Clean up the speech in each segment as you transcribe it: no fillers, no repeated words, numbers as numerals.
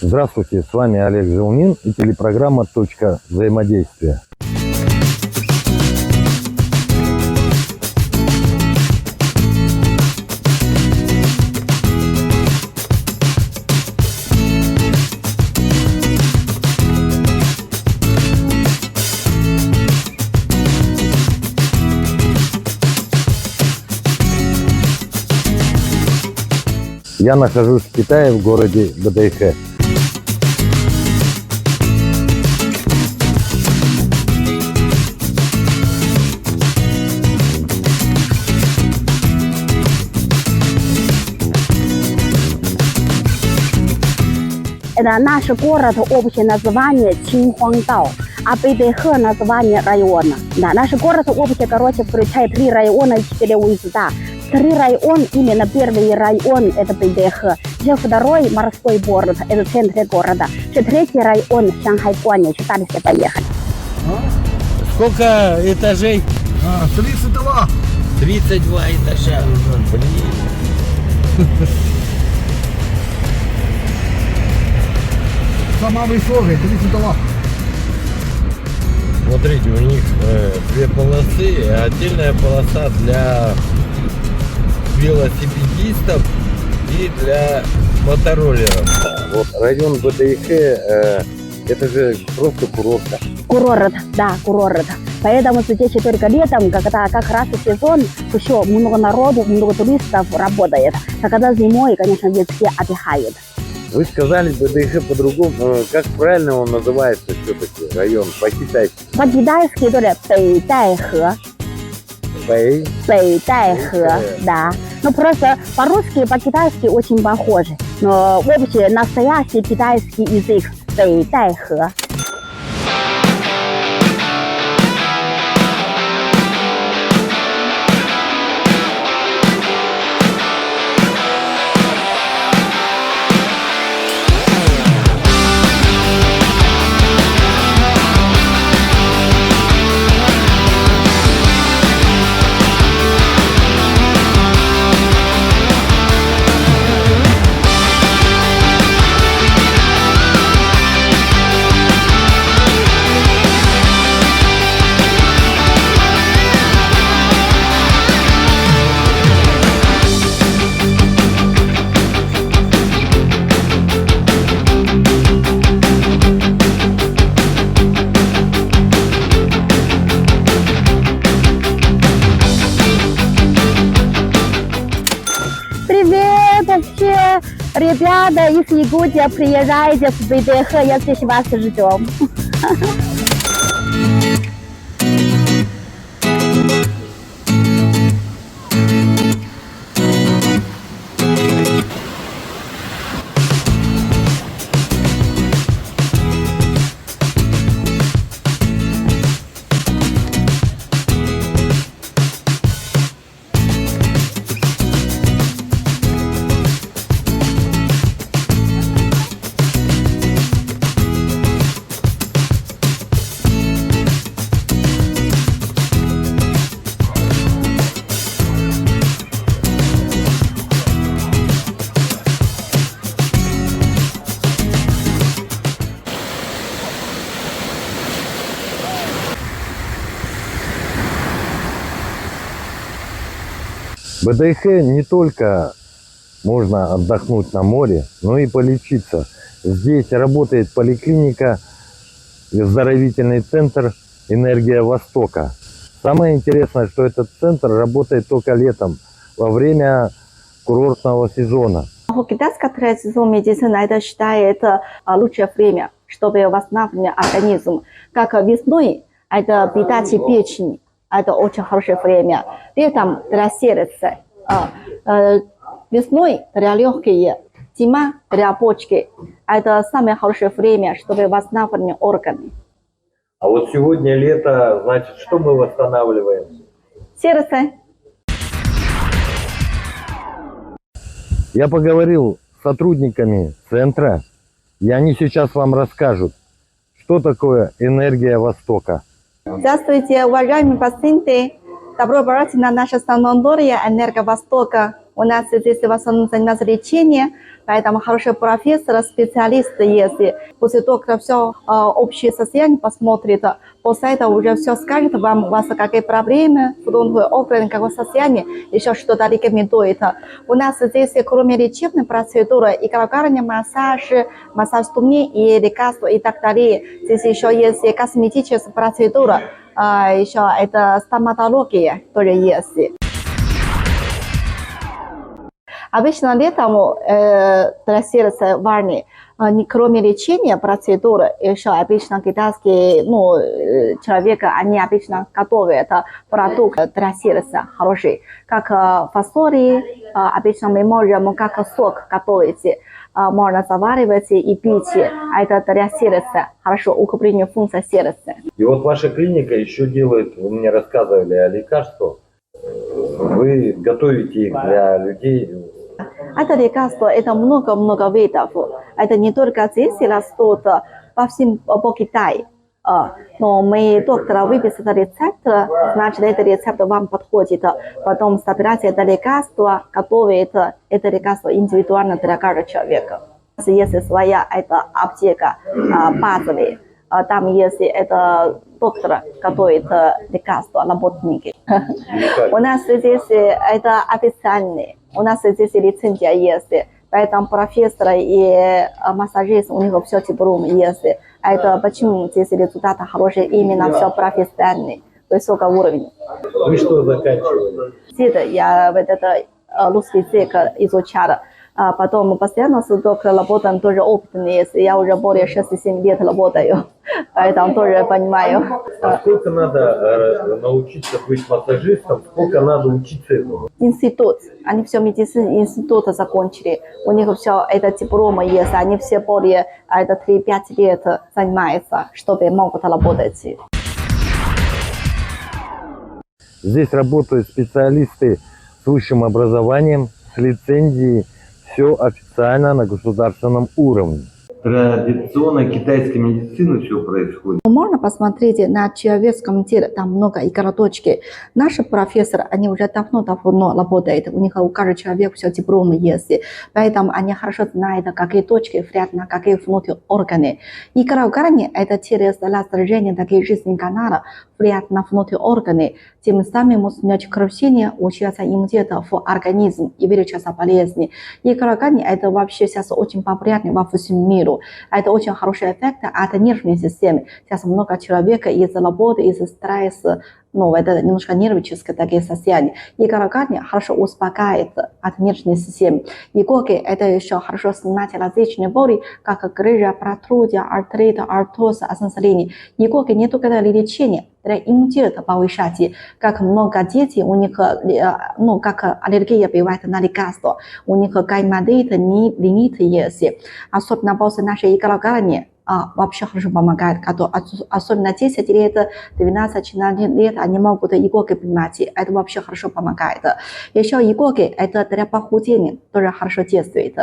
Здравствуйте, с вами Олег Желнин и телепрограмма «Точка взаимодействия». Я нахожусь в Китае, в городе Бэдэйхэ. Это наш город, общее название Чинхуангдао, а Бэдэйхэ название района. Да, наш город общее, включает 3 района и 4 уезда. 3 района, именно первый район это Бэдэйхэ, второй морской город, это центр города, 3-й район Шанхай-Гуанье, дальше поехали. Сколько этажей? 32. 32 этажа. Блин. Самая высокая, 32. Смотрите, у них 2 полосы, отдельная полоса для велосипедистов и для мотороллеров. Вот район Бэдэйхэ, это же просто курорт. Курорт, да, курорт. Поэтому здесь только летом, когда как раз сезон, еще много народу, много туристов работает. А когда зимой, конечно, здесь все отдыхают. Вы сказали Бэдэйхэ по-другому, как правильно он называется все-таки, район, по-китайски? По-китайски это Бэйдэйхэ. Бэйдэйхэ, да. Ну просто по-русски, по-китайски очень похоже. Но вообще настоящий китайский язык Бэйдэйхэ. Все ребята из Якутии, приезжайте в Бэдэйхэ, я здесь вас ждем. В Бэдэйхэ не только можно отдохнуть на море, но и полечиться. Здесь работает поликлиника и оздоровительный центр «Энергия Востока». Самое интересное, что этот центр работает только летом, во время курортного сезона. Китайская традиция медицины это считается лучшее время, чтобы восстанавливать организм. Как весной это питать печень. Это очень хорошее время. Летом для сердца, весной для легких, зима для почки. Это самое хорошее время, чтобы восстанавливать органы. А вот сегодня лето, значит, что мы восстанавливаем? Сердце. Я поговорил с сотрудниками центра, и они сейчас вам расскажут, что такое «Энергия Востока». Здравствуйте, уважаемые пациенты! Добро пожаловать на нашу санаторию «Энергия Востока». У нас здесь в основном занимаются лечением, поэтому хороший профессор, специалист есть. После доктора все общее состояние посмотрит, после этого уже все скажет вам, у вас какие проблемы, в том окружении какое состояние, еще что-то рекомендует. У нас здесь кроме лечебной процедуры, и калокарный массаж, массаж ступней и лекарства и так далее. Здесь еще есть косметическая процедура, еще это стоматология тоже есть. Обычно летом для сердца важны, кроме лечения процедуры, еще обычно китайские, человека, они обычно готовят продукт для сердца хороший, как фасоли, обычно мы можем как сок готовить, можно заваривать и пить, это для сердца, хорошо, укрепление функции сердца. И вот ваша клиника еще делает, вы мне рассказывали о лекарствах, вы готовите их для людей. Это лекарство, это много-много видов. Это не только здесь растут, по Китаю. Но мы доктора выписали рецепт, значит, этот рецепт вам подходит. Потом собирать это лекарство, готовит это лекарство индивидуально для каждого человека. Есть своя эта аптека базовая, там есть это доктор готовит лекарства, работники. У нас здесь это официальный. У нас здесь лицензия есть, поэтому профессор и массажист, у них все диплом есть. Это почему здесь результаты хорошие, именно все профессиональный, высокого уровня. Вы что заканчивали? Я вот это русский язык изучала. Потом постоянно с доктором работаем, тоже опытный есть. Я уже более 6-7 лет работаю, поэтому тоже понимаю. А сколько надо научиться быть массажистом, сколько надо учиться этому? Институт. Они все медицинский институт закончили. У них все это дипломы есть. Они все более 3-5 лет занимаются, чтобы могут работать. Здесь работают специалисты с высшим образованием, с лицензией, все официально на государственном уровне. Традиционно китайской медицины все происходит. Можно посмотреть на человеческом теле, там много игроточки. Наши профессоры, они уже давно работают, у них у каждого человека все дипломы есть, поэтому они хорошо знают, какие точки влияют на какие внутренние органы. Игрокарни это через раздражение таких жизненных каналов влияет на внутренние органы, тем самым снять кровотечение, учится иммунитет в организм и вылечится болезни. Игрокарни это вообще сейчас очень популярно во всем мире. Это очень хороший эффект от нервной системы. Сейчас много человека из-за работы, из-за стресса, это немножко нервическое такие состояния. Игрокарни хорошо успокаивает от нервной системы. Иголки это еще хорошо снимать различные боли, как грыжа, протрузия, артрит, артроз, осложнение. Иголки не только для лечения, для иммунитета повышать. Как много детей, у них, как аллергия бывает на лекарства, у них гайморит, ринит есть. Особенно после нашей игрокарни вообще хорошо помогает. Особенно 10 лет, 12 лет они могут иголки принимать. Это вообще хорошо помогает. Еще иголки это для похудения тоже хорошо действует.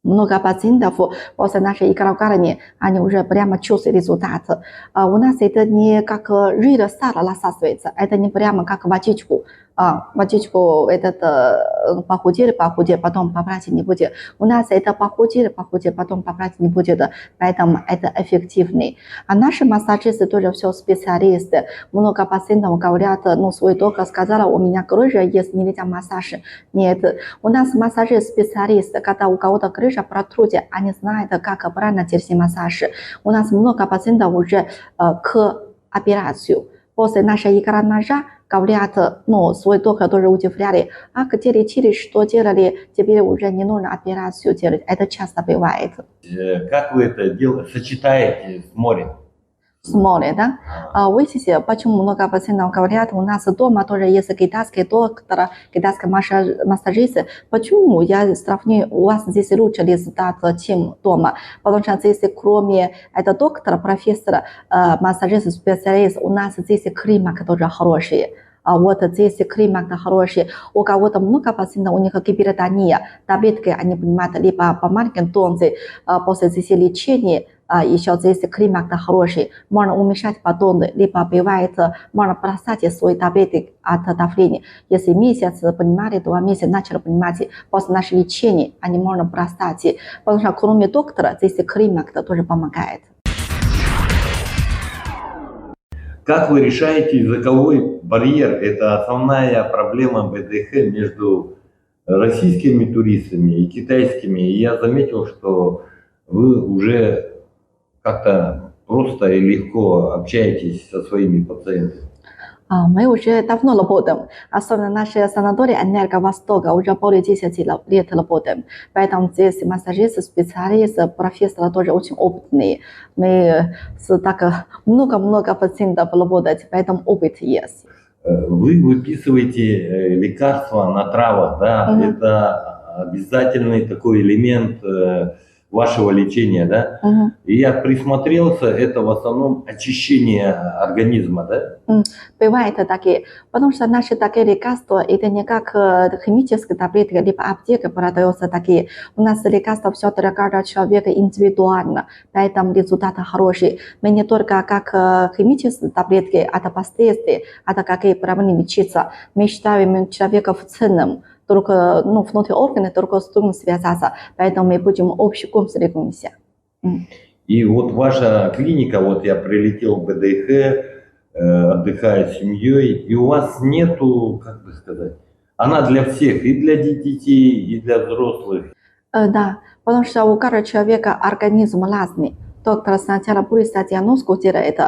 Много пациентов после нашей игрокарни, они уже прямо чувствуют результат. У нас это не как жир сало рассасывается, это не прямо как водичку. Водичку похудели, потом побрать не будет. У нас это похудели, потом побрать не будет. Поэтому это эффективный. А наши массажисты тоже все специалисты. Много пациентов говорят, свой доктор сказала, у меня грыжа есть, нельзя массаж. Нет, у нас массажист специалист, когда у кого-то грыжа, протрузия, они знают, как правильно делать массаж. У нас много пациентов уже к операции. После нашей игра-ножа говорят, свой доктор тоже удивляли, где лечили, что делали, теперь уже не нужно операцию делать. Это часто бывает. Как вы это делаете, сочетаете с морем? С морем, да? Вы видите, почему много пациентов говорят, у нас дома тоже есть китайские докторы, китайские массажисты. Почему я сравню, у вас здесь лучше результат, чем дома? Потому что здесь кроме этого доктора, профессора, массажиста, специалиста, у нас здесь климат тоже хороший. Вот здесь климат хороший. У кого-то много пациентов, у них гипертония, таблетки они принимают либо по маленькой дозе, после здесь лечения, еще здесь климат хороший, можно уменьшать подобные, либо бывает, можно бросать свой таблетки от давления. Если месяц понимали, 2 месяца начали понимать, после нашего лечения они можно бросать, потому что кроме доктора здесь климат тоже помогает. Как вы решаете языковой барьер? Это основная проблема БДХ между российскими туристами и китайскими. И я заметил, что вы уже как-то просто и легко общаетесь со своими пациентами. Мы уже давно работаем, особенно наши санатории Энерго-Востока уже более 10 лет работаем. Поэтому здесь массажист, специалист, профессор тоже очень опытные. Мы с так много пациентов работаем, поэтому опыт есть. Вы выписываете лекарства на травах, да? Это обязательный такой элемент вашего лечения, да? И я присмотрелся, это в основном очищение организма, да? Бывает такие, потому что наши такие лекарства, это не как химические таблетки, либо аптека продаются такие. У нас лекарства все для каждого человека индивидуально, поэтому результаты хорошие. Мы не только как химические таблетки, это последствия, это какие проблемы лечиться. Мы считаем человека в целом, только внутри органы, только с другом связаться, поэтому мы будем общий комплекс. И вот ваша клиника, вот я прилетел в БДХ, отдыхаю с семьей, и у вас нету, как бы сказать, она для всех, и для детей, и для взрослых. Да, потому что у каждого человека организм разный. Доктор сначала будет диагностику делает,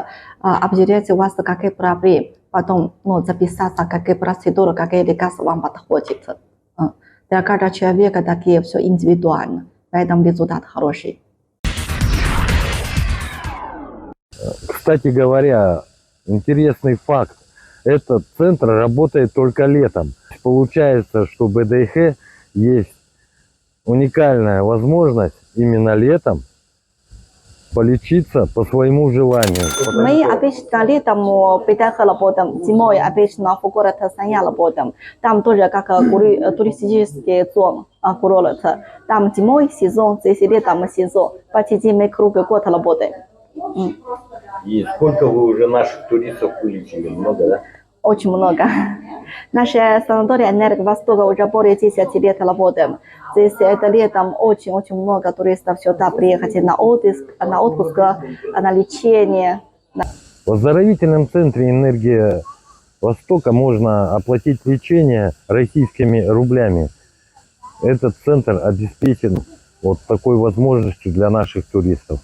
определять у вас какие проблемы, потом записаться, какие процедуры, какие лекарства вам подходят. Для каждого человека такие все индивидуально, поэтому результат хороший. Кстати говоря, интересный факт. Этот центр работает только летом. Получается, что в БДХ есть уникальная возможность именно летом полечиться по своему желанию. Мы обычно летом в БДХ работаем, зимой обычно в город Санья работаем. Там тоже как туристический зон курорт. Там зимой сезон, здесь летом сезон. Почти мы круглый год работаем. И сколько вы уже наших туристов вылечили? Много, да? Очень много. Наши санатории Энерго-Востока уже более 10 лет работаем. Здесь это летом очень много туристов сюда приехать на отдых, на лечение. В оздоровительном центре «Энергия Востока» можно оплатить лечение российскими рублями. Этот центр обеспечен вот такой возможностью для наших туристов.